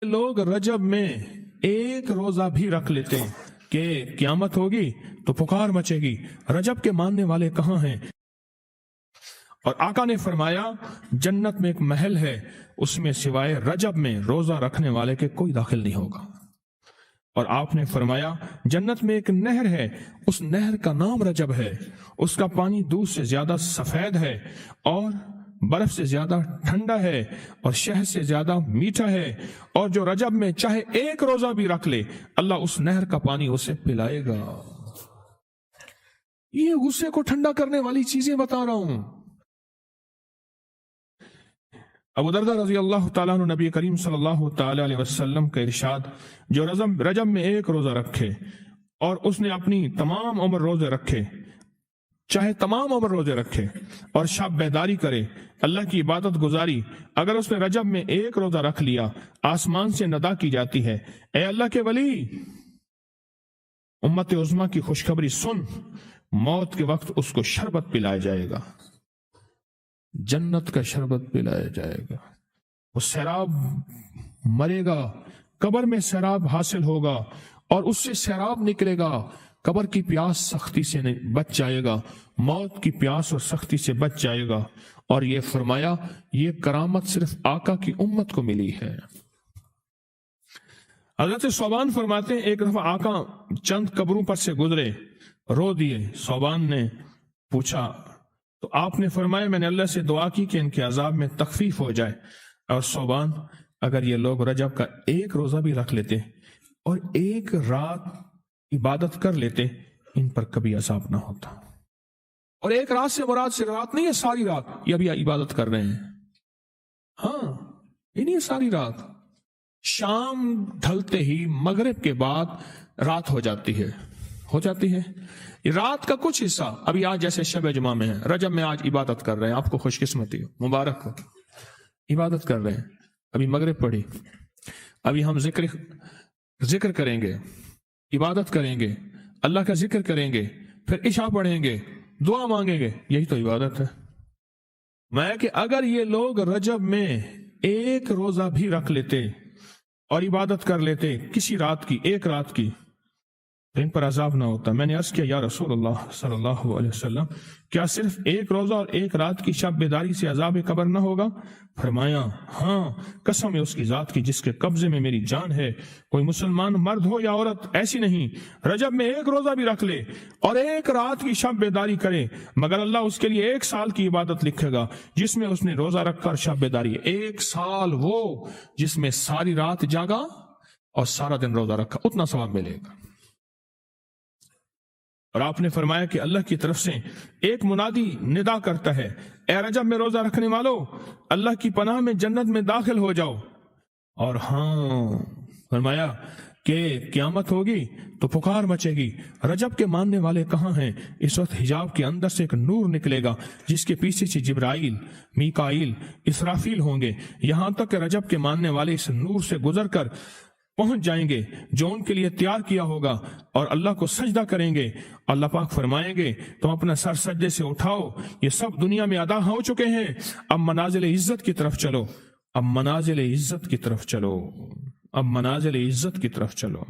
लोग रजब में एक रोजा भी रख लेते कि क़यामत होगी तो पुकार मचेगी, रजब के मानने वाले कहाँ हैं। और आका ने फरमाया जन्नत में एक महल है, उसमें सिवाय रजब में रोजा रखने वाले के कोई दाखिल नहीं होगा। और आपने फरमाया जन्नत में एक नहर है, उस नहर का नाम रजब है, उसका पानी दूध से ज्यादा सफेद है और बर्फ से ज्यादा ठंडा है और शहद से ज्यादा मीठा है, और जो रजब में चाहे एक रोजा भी रख ले अल्लाह उस नहर का पानी उसे पिलाएगा। ये गुस्से को ठंडा करने वाली चीजें बता रहा हूं। अबू दरदा रजी अल्लाह तआला अन्हु नबी करीम सल्लल्लाहु तआला अलैहि वसल्लम का इरशाद, जो रजब में एक रोजा रखे और उसने अपनी तमाम उम्र रोजे रखे, चाहे तमाम उम्र रोजे रखे और शब बेदारी करे, अल्लाह की इबादत गुजारी, अगर उसने रजब में एक रोजा रख लिया आसमान से नदा की जाती है, ए अल्लाह के वली उम्मत उज़्मा की खुशखबरी सुन, मौत के वक्त उसको शरबत पिलाया जाएगा, जन्नत का शरबत पिलाया जाएगा, वो सैराब मरेगा, कब्र में सैराब हासिल होगा और उससे सैराब निकलेगा, कब्र की प्यास सख्ती से बच जाएगा, मौत की प्यास और सख्ती से बच जाएगा। और ये फरमाया ये करामत सिर्फ आका की उम्मत को मिली है। हज़रत सौबान फरमाते हैं एक दफा आका चंद कब्रों पर से गुजरे, रो दिए। सौबान ने पूछा तो आपने फरमाया मैंने अल्लाह से दुआ की कि इनके अजाब में तखफीफ हो जाए। और सौबान अगर ये लोग रजब का एक रोजा भी रख लेते और एक रात इबादत कर लेते इन पर कभी अजाब ना होता। और एक रात से मुराद से रात नहीं है सारी रात, ये अभी इबादत कर रहे हैं, हाँ ये नहीं है सारी रात, शाम ढलते ही मगरिब के बाद रात हो जाती है रात का कुछ हिस्सा। अभी आज जैसे शब जुमा में है, रजब में आज इबादत कर रहे हैं, आपको खुशकिस्मती हो, मुबारक हो, इबादत कर रहे हैं। अभी मगरिब पढ़ी, अभी हम जिक्र करेंगे, इबादत करेंगे, अल्लाह का जिक्र करेंगे, फिर इशा पढ़ेंगे, दुआ मांगेंगे, यही तो इबादत है। मैं कि अगर ये लोग रजब में एक रोजा भी रख लेते और इबादत कर लेते किसी रात की, एक रात की, तो इन पर अजाब ना होता। मैंने अर्ज किया या रसूलुल्लाह सल्लल्लाहु अलैहि वसल्लम क्या सिर्फ एक रोजा और एक रात की शब बेदारी से अजाब कब्र ना होगा? फरमाया हाँ, कसम है उसकी जात की जिसके कब्जे में मेरी जान है, कोई मुसलमान मर्द हो या औरत ऐसी नहीं रजब में एक रोजा भी रख ले और एक रात की शब बेदारी करे मगर अल्लाह उसके लिए 1 साल की इबादत लिखेगा जिसमें उसने रोजा रखकर शब बेदारी। 1 साल वो जिसमें सारी रात जागा और सारा दिन रोजा रखा, उतना सवाब मिलेगा। और आपने फरमाया कि अल्लाह की तरफ से एक मुनादी निदा करता है, ए रजब में रोजा रखने वालों अल्लाह की पनाह में जन्नत में दाखिल हो जाओ। और हाँ फरमाया कि क़यामत होगी तो पुकार मचेगी, रजब के मानने वाले कहाँ हैं? इस वक्त हिजाब के अंदर से एक नूर निकलेगा जिसके पीछे से जिब्राइल, मीकाइल, इसराफील होंगे, यहां तक कि रजब के मानने वाले इस नूर से गुजर कर पहुंच जाएंगे जो उनके लिए तैयार किया होगा और अल्लाह को सजदा करेंगे। अल्लाह पाक फरमाएंगे तुम अपना सर सजदे से उठाओ, ये सब दुनिया में अदा हो चुके हैं, अब मनाजिल इज्जत की तरफ चलो, अब मनाजिल इज्जत की तरफ चलो, अब मनाजिल इज्जत की तरफ चलो।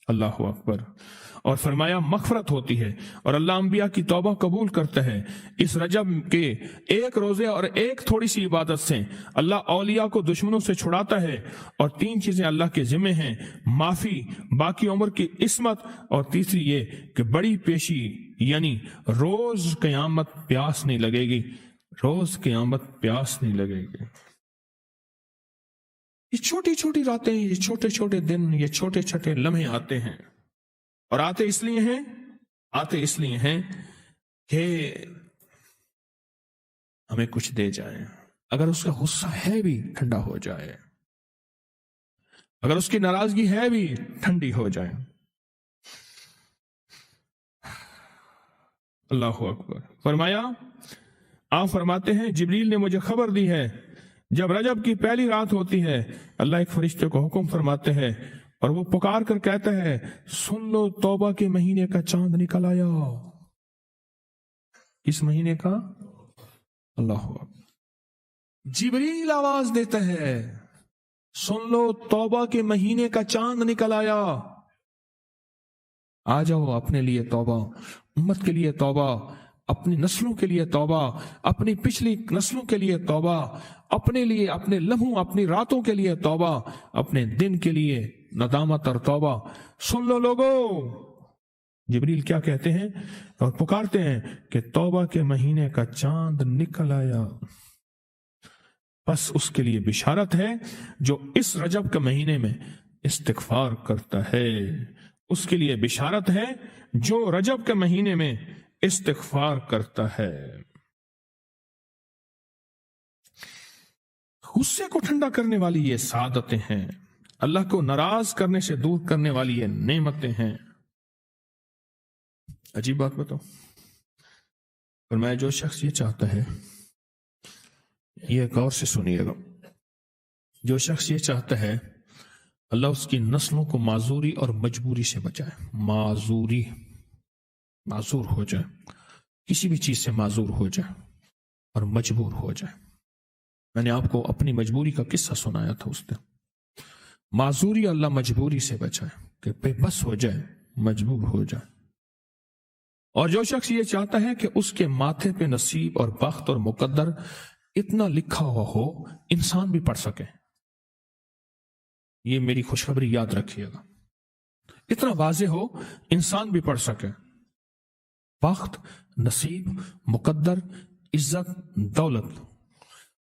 अल्लाहु अकबर। और फरमाया मगफरत होती है और अल्लाह अंबिया की तौबा कबूल करता है। इस रजब के एक रोजे और एक थोड़ी सी इबादत से अल्लाह औलिया को दुश्मनों से छुड़ाता है। और 3 चीजें अल्लाह के जिम्मे हैं, माफी, बाकी उम्र की इस्मत और तीसरी ये कि बड़ी पेशी, यानी रोज क़यामत प्यास नहीं लगेगी, रोज क़यामत प्यास नहीं लगेगी। ये छोटी छोटी रातें, ये छोटे छोटे दिन, ये छोटे छोटे लम्हे आते हैं और आते इसलिए हैं कि हमें कुछ दे जाए। अगर उसका गुस्सा है भी ठंडा हो जाए, अगर उसकी नाराजगी है भी ठंडी हो जाए। अल्लाह अकबर। फरमाया आप फरमाते हैं जिब्रील ने मुझे खबर दी है जब रजब की पहली रात होती है अल्लाह एक फरिश्ते को हुक्म फरमाते हैं और वो पुकार कर कहता है सुन लो तौबा के महीने का चांद निकल आया। इस महीने का अल्लाह जिब्रील आवाज देता है सुन लो, तौबा के महीने का चांद निकल आया। आ जाओ, अपने लिए तौबा, उम्मत के लिए तौबा, अपनी नस्लों के लिए तौबा, अपनी पिछली नस्लों के लिए तौबा, अपने लिए, अपने लम्हों, अपनी रातों के लिए तौबा, अपने दिन के लिए नदामत और तौबा। सुन लो लोगो, जिब्रील क्या कहते हैं और पुकारते हैं कि तौबा के महीने का चांद निकल आया। बस उसके लिए बिशारत है जो इस रजब के महीने में इस्तिगफार करता है। उसके लिए बिशारत है जो रजब के महीने में इस्तिगफार करता है। गुस्से को ठंडा करने वाली ये सादतें हैं, अल्लाह को नाराज करने से दूर करने वाली ये नेमतें हैं। अजीब बात बताओ, पर मैं जो शख्स ये चाहता है, ये गौर से सुनिएगा, जो शख्स ये चाहता है अल्लाह उसकी नस्लों को माजूरी और मजबूरी से बचाए, माजूर हो जाए, किसी भी चीज से माजूर हो जाए और मजबूर हो जाए। मैंने आपको अपनी मजबूरी का किस्सा सुनाया था उस दिन। माजूरी अल्लाह मजबूरी से बचाए कि बेबस हो जाए, मजबूर हो जाए। और जो शख्स ये चाहता है कि उसके माथे पे नसीब और बख्त और मुकद्दर इतना लिखा हुआ हो इंसान भी पढ़ सके, ये मेरी खुशखबरी याद रखिएगा, इतना वाज़ेह हो इंसान भी पढ़ सके, बख्त, नसीब, मुकद्दर, इज्जत, दौलत।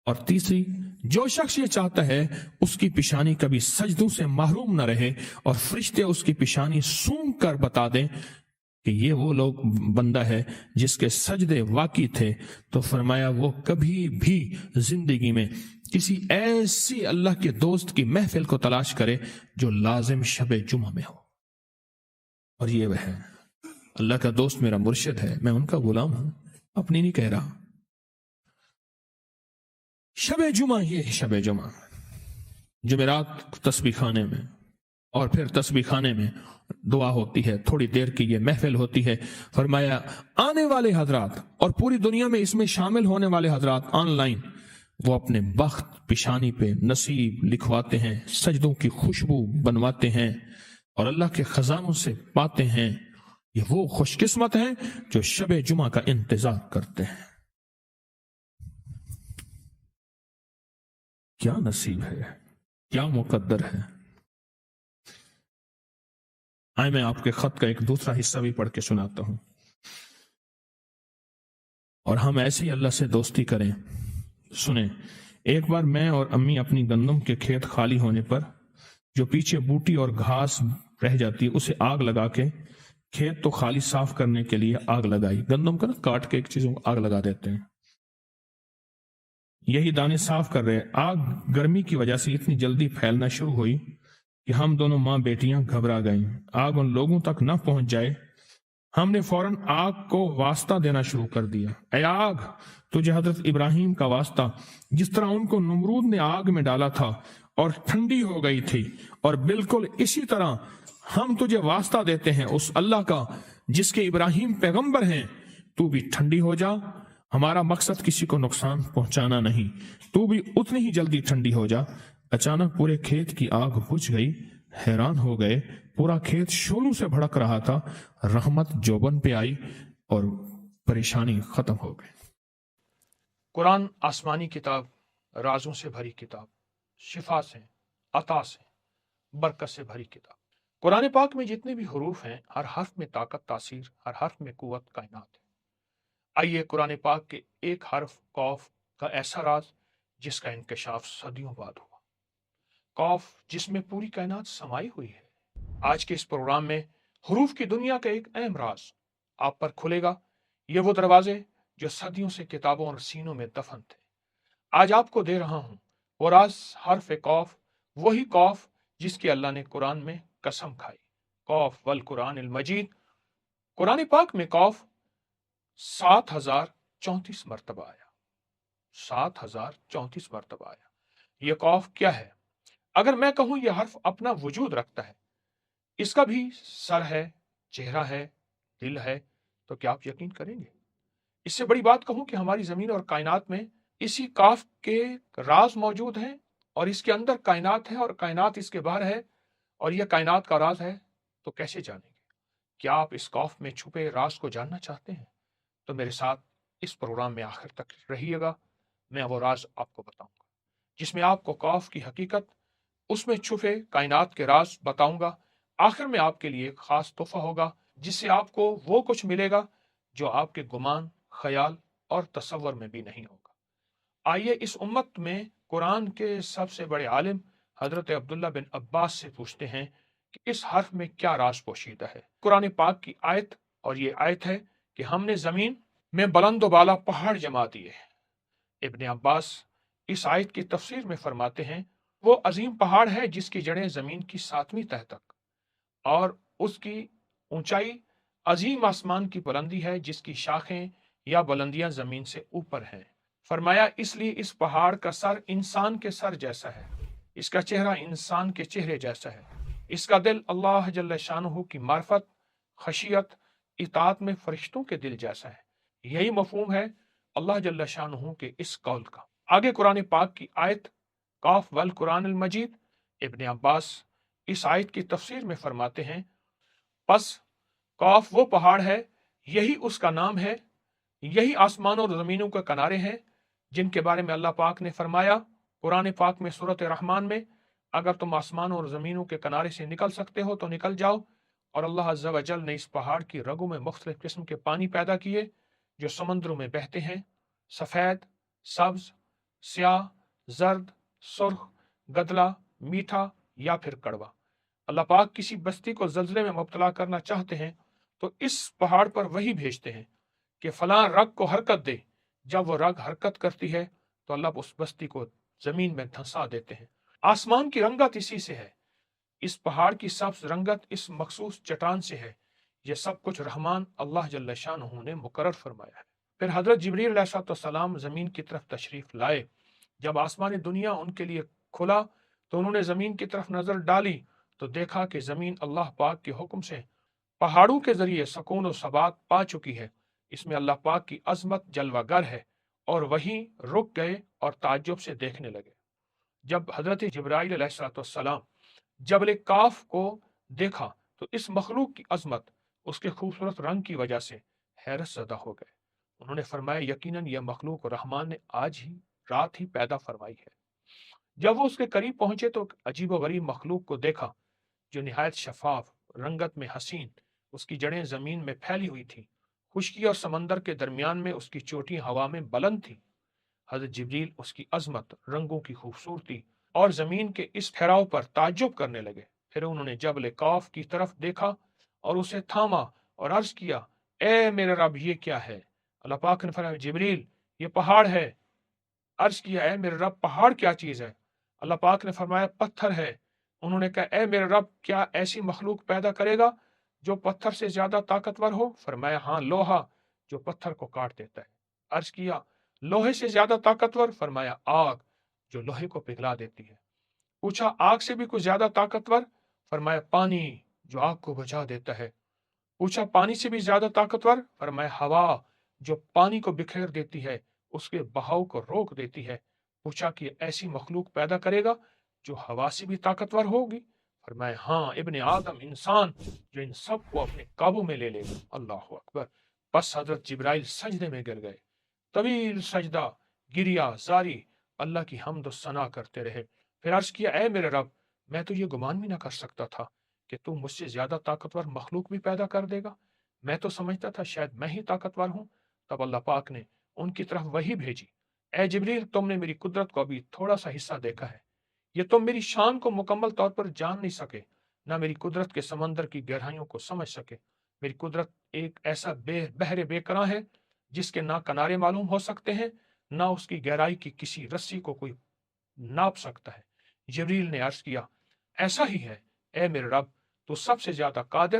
और तीसरी, जो शख्स ये चाहता है उसकी पिशानी कभी सजदों से महरूम न रहे और फरिश्ते उसकी पिशानी सूंघ कर बता दें कि ये वो लोग बंदा है जिसके सजदे वाकई थे, तो फरमाया वो कभी भी जिंदगी में किसी ऐसी अल्लाह के दोस्त की महफिल को तलाश करे जो लाजिम शबे जुमा में हो। और ये वह है, अल्लाह का दोस्त मेरा मुर्शिद है, मैं उनका गुलाम हूं, अपनी नहीं कह रहा। शबे जुमा, ये शबे जुमा, जुमेरात तस्बीह खाने में, और फिर तस्बीह खाने में दुआ होती है, थोड़ी देर की ये महफिल होती है। फरमाया आने वाले हजरात और पूरी दुनिया में इसमें शामिल होने वाले हजरात ऑनलाइन, वो अपने बख्त पिशानी पे नसीब लिखवाते हैं, सजदों की खुशबू बनवाते हैं और अल्लाह के खजानों से पाते हैं। ये वो खुशकिस्मत हैं जो शबे जुमा का इंतजार करते हैं। क्या नसीब है, क्या मुकद्दर है। आए मैं आपके खत का एक दूसरा हिस्सा भी पढ़ के सुनाता हूं, और हम ऐसे ही अल्लाह से दोस्ती करें। सुने, एक बार मैं और अम्मी अपनी गंदम के खेत खाली होने पर जो पीछे बूटी और घास रह जाती है उसे आग लगा के, खेत तो खाली साफ करने के लिए आग लगाई, गंदम का ना काट के एक चीजों को आग लगा देते हैं, यही दाने साफ कर रहे। आग गर्मी की वजह से इतनी जल्दी फैलना शुरू हुई कि हम दोनों माँ बेटियां घबरा गईं। आग उन लोगों तक न पहुंच जाए, हमने फौरन आग को वास्ता देना शुरू कर दिया। ऐ आग, तुझे हजरत इब्राहिम का वास्ता, जिस तरह उनको नमरूद ने आग में डाला था और ठंडी हो गई थी, और बिल्कुल इसी तरह हम तुझे वास्ता देते हैं उस अल्लाह का जिसके इब्राहिम पैगंबर हैं, तू भी ठंडी हो जा। हमारा मकसद किसी को नुकसान पहुंचाना नहीं, तू भी उतनी ही जल्दी ठंडी हो जा। अचानक पूरे खेत की आग बुझ गई, हैरान हो गए, पूरा खेत शोलों से भड़क रहा था। रहमत जोबन पे आई और परेशानी खत्म हो गई। कुरान आसमानी किताब, राजों से भरी किताब, शिफा से, अता से, बरकत से भरी किताब। कुरान पाक में जितने भी हुरूफ हैं, हर हर्फ में ताकत, तासीर, हर हर्फ में कुव्वत, कायनात है। आइए कुरान पाक के एक हर्फ कौफ का ऐसा राज जिसका इंकशाफ सदियों बाद हुआ, कौफ जिसमें पूरी कायनात समाई हुई है। आज के इस प्रोग्राम में हुरूफ की दुनिया का एक अहम राज आप पर खुलेगा। ये वो दरवाजे जो सदियों से किताबों और सीनों में दफन थे, आज आपको दे रहा हूं वो राज, हर्फ कौफ, वही कौफ जिसकी अल्लाह ने कुरान में कसम खाई। कौफ वल कुरान अल मजीद। कुरान पाक में कौफ 7034 मरतबा आया, 7034 मरतबा आया। यह कौफ क्या है? अगर मैं कहूं यह हर्फ अपना वजूद रखता है, इसका भी सर है, चेहरा है, दिल है, तो क्या आप यकीन करेंगे? इससे बड़ी बात कहूं कि हमारी जमीन और कायनात में इसी काफ के राज मौजूद हैं, اور اس کے اندر کائنات ہے اور کائنات اس کے باہر ہے اور یہ کائنات کا راز ہے، تو کیسے جانیں گے؟ کیا آپ اس کاف میں چھپے راز کو جاننا چاہتے ہیں؟ تو میرے ساتھ اس پروگرام میں آخر تک رہیے گا، میں وہ راز آپ کو بتاؤں گا جس میں آپ کو کاف کی حقیقت، اس میں چھپے کائنات کے راز بتاؤں گا۔ آخر میں آپ کے لیے ایک خاص تحفہ ہوگا جس سے آپ کو وہ کچھ ملے گا جو آپ کے گمان، خیال اور تصور میں بھی نہیں ہوگا۔ آئیے اس امت میں قرآن کے سب سے بڑے عالم حضرت عبداللہ بن عباس سے پوچھتے ہیں کہ اس حرف میں کیا راز پوشیدہ ہے۔ قرآن پاک کی آیت، اور یہ آیت ہے کہ ہم نے زمین میں بلند و بالا پہاڑ جما دیے۔ ابن عباس اس آیت کی تفسیر میں فرماتے ہیں وہ عظیم پہاڑ ہے جس کی جڑیں زمین کی 7ویں تہ تک، اور اس کی اونچائی عظیم آسمان کی بلندی ہے جس کی شاخیں یا بلندیاں زمین سے اوپر ہیں۔ فرمایا اس لیے اس پہاڑ کا سر انسان کے سر جیسا ہے، اس کا چہرہ انسان کے چہرے جیسا ہے، اس کا دل اللہ جل شانہ کی معرفت، خشیت، اطاعت میں فرشتوں کے دل جیسا ہے۔ یہی مفہوم ہے اللہ جل شانہ کے اس قول کا۔ آگے قرآن پاک کی آیت قاف والقرآن المجید، ابن عباس اس آیت کی تفسیر میں فرماتے ہیں پس قاف وہ پہاڑ ہے، یہی اس کا نام ہے، یہی آسمانوں اور زمینوں کے کنارے ہیں جن کے بارے میں اللہ پاک نے فرمایا قرآن پاک میں سورۃ رحمان میں، اگر تم آسمانوں اور زمینوں کے کنارے سے نکل سکتے ہو تو نکل جاؤ۔ اور اللہ عز و جل نے اس پہاڑ کی رگوں میں مختلف قسم کے پانی پیدا کیے جو سمندروں میں بہتے ہیں، سفید، سبز، سیاہ، زرد، سرخ، گدلا، میٹھا یا پھر کڑوا۔ اللہ پاک کسی بستی کو زلزلے میں مبتلا کرنا چاہتے ہیں تو اس پہاڑ پر وہی بھیجتے ہیں کہ فلاں رگ کو حرکت دے۔ جب وہ رگ حرکت کرتی ہے تو اللہ اس بستی کو زمین میں دھنسا دیتے ہیں۔ آسمان کی رنگت اسی سے ہے، اس پہاڑ کی سبز رنگت اس مخصوص چٹان سے ہے۔ یہ سب کچھ رحمان اللہ جل شانہ نے مقرر فرمایا ہے۔ پھر حضرت جبریل علیہ السلام زمین کی طرف تشریف لائے۔ جب آسمان دنیا ان کے لیے کھلا تو انہوں نے زمین کی طرف نظر ڈالی تو دیکھا کہ زمین اللہ پاک کے حکم سے پہاڑوں کے ذریعے سکون و ثبات پا چکی ہے، اس میں اللہ پاک کی عظمت جلوہ گر ہے، اور وہیں رک گئے اور تعجب سے دیکھنے لگے۔ جب حضرت جبرائیل علیہ السلام جبل کاف کو دیکھا تو اس مخلوق کی عظمت، اس کے خوبصورت رنگ کی وجہ سے حیرت زدہ ہو گئے۔ انہوں نے فرمایا یقیناً یہ مخلوق رحمان نے آج ہی رات ہی پیدا فرمائی ہے۔ جب وہ اس کے قریب پہنچے تو عجیب و غریب مخلوق کو دیکھا جو نہایت شفاف، رنگت میں حسین، اس کی جڑیں زمین میں پھیلی ہوئی تھی، خشکی اور سمندر کے درمیان میں اس کی چوٹی ہوا میں بلند تھی۔ حضرت جبریل اس کی عظمت، رنگوں کی خوبصورتی اور زمین کے اس ٹھہراؤ پر تعجب کرنے لگے۔ پھر انہوں نے جبل کاف کی طرف دیکھا اور اسے تھاما اور عرض کیا اے میرے رب یہ کیا ہے؟ اللہ پاک نے فرمایا جبریل یہ پہاڑ ہے۔ عرض کیا اے میرے رب پہاڑ کیا چیز ہے؟ اللہ پاک نے فرمایا پتھر ہے۔ انہوں نے کہا اے میرے رب کیا ایسی مخلوق پیدا کرے گا جو پتھر سے زیادہ طاقتور ہو؟ فرمایا ہاں لوہا جو پتھر کو کاٹ دیتا ہے۔ عرض کیا لوہے سے زیادہ طاقتور؟ فرمایا آگ جو لوہے کو پگھلا دیتی ہے۔ پوچھا آگ سے بھی کچھ زیادہ طاقتور؟ فرمایا پانی جو آگ کو بجھا دیتا ہے۔ پوچھا پانی سے بھی زیادہ طاقتور؟ فرمایا ہوا جو پانی کو بکھیر دیتی ہے، اس کے بہاؤ کو روک دیتی ہے۔ پوچھا کہ ایسی مخلوق پیدا کرے گا جو ہوا سے بھی طاقتور ہوگی؟ فرمایا ہاں ابن آدم انسان جو ان سب کو اپنے قابو میں لے لے گا۔ اللہ اکبر۔ بس حضرت جبرائیل سجدے میں گر گئے، طویل سجدہ، گریا زاری، اللہ کی حمد و ثنا کرتے رہے۔ پھر عرض کیا اے میرے رب میں تو یہ گمان بھی نہ کر سکتا تھا کہ تم مجھ سے زیادہ طاقتور مخلوق بھی پیدا کر دے گا، میں تو سمجھتا تھا شاید میں ہی طاقتور ہوں۔ تب اللہ پاک نے ان کی طرف وحی بھیجی اے جبریل تم نے میری قدرت کو ابھی تھوڑا سا حصہ دیکھا ہے، یہ تم میری شان کو مکمل طور پر جان نہیں سکے، نہ میری قدرت کے سمندر کی گہرائیوں کو سمجھ سکے۔ میری قدرت ایک ایسا بحر بے کراں ہے جس کے نہ کنارے معلوم ہو سکتے ہیں، نہ اس کی گہرائی کی کسی رسی کو کوئی ناپ سکتا ہے۔ جبریل نے عرض کیا ایسا ہی ہے اے میرے رب، تو سب سے زیادہ قادر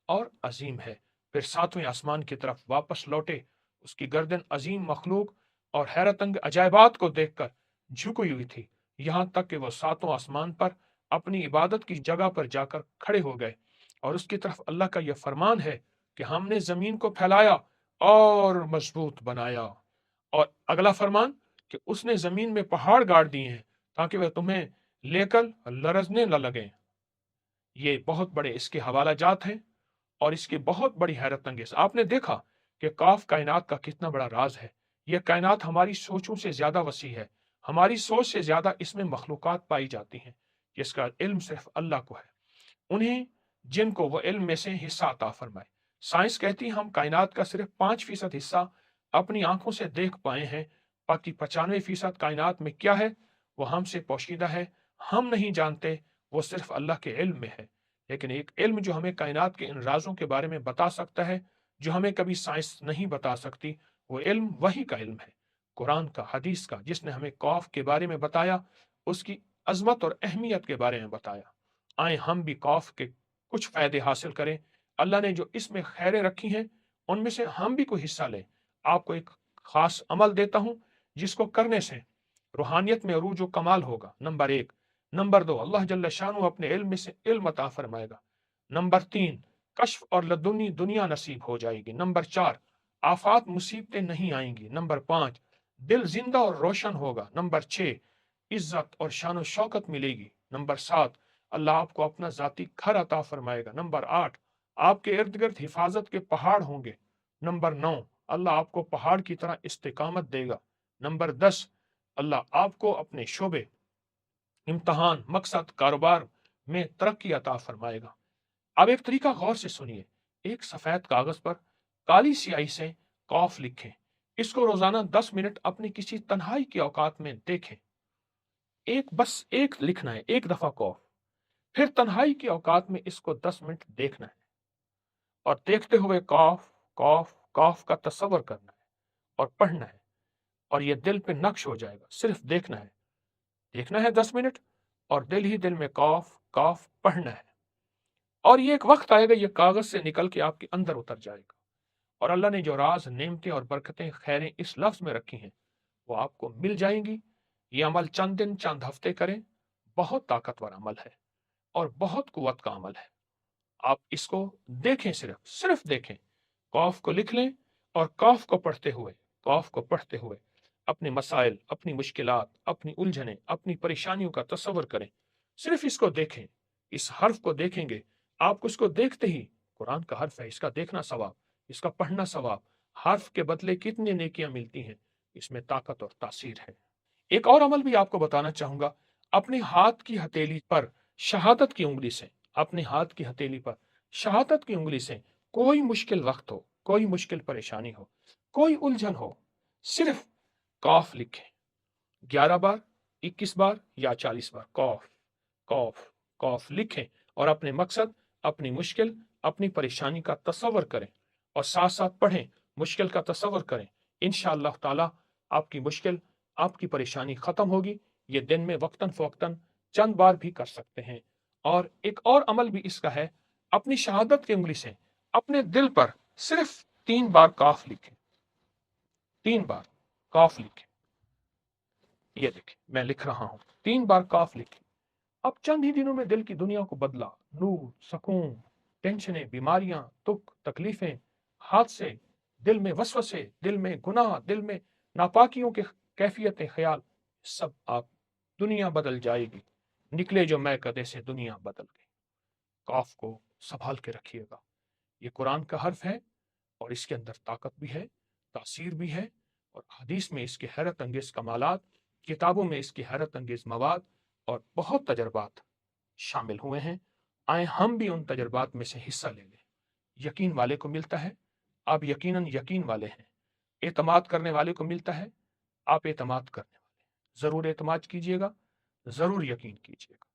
اور عظیم ہے۔ پھر 7ویں آسمان کی طرف واپس لوٹے، اس کی گردن عظیم مخلوق اور حیرت انگ عجائبات کو دیکھ کر جھکی ہوئی تھی، یہاں تک کہ وہ 7واں آسمان پر اپنی عبادت کی جگہ پر جا کر کھڑے ہو گئے، اور اس کی طرف اللہ کا یہ فرمان ہے کہ ہم نے زمین کو پھیلایا اور مضبوط بنایا، اور اگلا فرمان کہ اس نے زمین میں پہاڑ گاڑ دیے ہیں ताकि वह तुम्हें लेकर लरजने न लगे। ये बहुत बड़े इसके हवाला जात हैं और इसकी बहुत बड़ी हैरत अंगेज। आपने देखा कि काफ कायनात का कितना बड़ा राज है। यह कायनात हमारी सोचों से ज्यादा वसी है, हमारी सोच से ज्यादा इसमें मखलूकात पाई जाती हैं, जिसका इल्म सिर्फ अल्लाह को है, उन्हें जिनको वह इल्म में से हिस्सा अता फरमाए। साइंस कहती है हम कायनात का सिर्फ 5% हिस्सा अपनी आंखों से देख पाए हैं, बाकी 95% कायनात में क्या है वो हमसे पोशीदा है, हम नहीं जानते, वो सिर्फ अल्लाह के इल्म में है। लेकिन एक इल्म जो हमें कायनात के इन राजों के बारे में बता सकता है, जो हमें कभी साइंस नहीं बता सकती, वो इल्म वही का इल्म है, कुरान का, हदीस का, जिसने हमें कौफ के बारे में बताया, उसकी अजमत और अहमियत के बारे में बताया। आए हम भी कौफ के कुछ फायदे हासिल करें। अल्लाह ने जो इसमें खैरें रखी हैं उनमें से हम भी कोई हिस्सा लें। आपको एक खास अमल देता हूं जिसको करने से रूहानियत में अरूज व कमाल होगा। नंबर 1। नंबर 2, अल्लाह जल्ल शानु अपने इल्म में से इल्म अता फरमाएगा। नंबर 3, कश्फ और लदुनी दुनिया नसीब हो जाएगी। नंबर 4, आफात मुसीबतें नहीं आएंगी। नंबर 5, दिल जिंदा और रोशन होगा। नंबर 6, इज्जत और शान शौकत मिलेगी। नंबर 7, अल्लाह आपको अपना जाती घर अता फरमाएगा। नंबर 8, आपके इर्द गिर्द हिफाजत के पहाड़ होंगे। नंबर 9, अल्लाह आपको पहाड़ की तरह इस्तिकामत देगा। नंबर 10, अल्लाह आपको अपने शोबे, इम्तहान, मकसद, कारोबार में तरक्की अता फरमाएगा। अब एक तरीका गौर से सुनिए। एक सफेद कागज पर काली स्याही से कौफ लिखें। इसको रोजाना 10 मिनट अपनी किसी तन्हाई के औकात में देखें। बस एक लिखना है, एक दफा कौफ, फिर तन्हाई की औकात में इसको 10 मिनट देखना है और देखते हुए कौफ कौफ कौफ का तस्वर करना है और पढ़ना है और यह दिल पे नक्श हो जाएगा। सिर्फ देखना है 10 मिनट और दिल ही दिल में कौफ कौफ पढ़ना है और ये एक वक्त आएगा ये कागज से निकल के आपके अंदर उतर जाएगा और अल्लाह ने जो राज, नेमतें और बरकतें, खैरें इस लफ्ज में रखी हैं वो आपको मिल जाएंगी। ये अमल चंद दिन, चंद हफ्ते करें। बहुत ताकतवर अमल है और बहुत कुव्वत का अमल है। आप इसको देखें, सिर्फ देखें, कौफ को लिख लें और कौफ को पढ़ते हुए अपने मसाइल, अपनी मुश्किलात, अपनी उलझनें, अपनी परेशानियों का तस्वर करें। सिर्फ इसको देखें, इस हर्फ को देखेंगे, आपको इसको देखते ही, कुरान का हर्फ है, इसका देखना सवाब, इसका पढ़ना सवाब, हर्फ के बदले कितनी नेकियां मिलती हैं, इसमें ताकत और तासीर है। एक और अमल भी आपको बताना चाहूंगा। अपने हाथ की हथेली पर शहादत की उंगली से, अपने हाथ की हथेली पर शहादत की उंगली से कोई मुश्किल वक्त हो, कोई मुश्किल परेशानी हो, कोई उलझन हो, सिर्फ कौफ लिखें। 11 बार, 21 बार या 40 बार कौफ कौफ कौफ लिखें और अपने मकसद, अपनी मुश्किल, अपनी परेशानी का तस्वर करें और साथ साथ पढ़ें, मुश्किल का तस्वर करें। इंशाअल्लाह ताला आपकी मुश्किल, आपकी परेशानी खत्म होगी। ये दिन में वक्तन फवक्तन चंद बार भी कर सकते हैं। और एक और अमल भी इसका है, अपनी शहादत की उंगली से अपने दिल पर सिर्फ 3 बार कौफ लिखें। 3 बार कौफ लिखें। ये देखें, मैं लिख रहा हूं, 3 बार कौफ लिखें। अब चंद ही दिनों में दिल की दुनिया को बदला। नूर, सुकून, टेंशनें, बीमारियां, दुख, तकलीफें, हादसे, दिल में वसवसे, दिल में गुनाह, दिल में नापाकियों के कैफियतें, ख्याल, सब आप, दुनिया बदल जाएगी। निकले जो मैं कदे से दुनिया बदल गई। कौफ को संभाल के रखिएगा। ये कुरान का हर्फ है और इसके अंदर ताकत भी है, तासीर भी है और हदीस में इसके हैरत अंगेज कमालात, किताबों में इसकी हैरत अंगेज मवाद और बहुत तजर्बात शामिल हुए हैं। आए हम भी उन तजर्बात में से हिस्सा ले लें। यकीन वाले को मिलता है, आप यकीनन यकीन वाले हैं। एतमाद करने वाले को मिलता है, आप एतमाद करने वाले हैं। जरूर एतमाद कीजिएगा, जरूर यकीन कीजिएगा।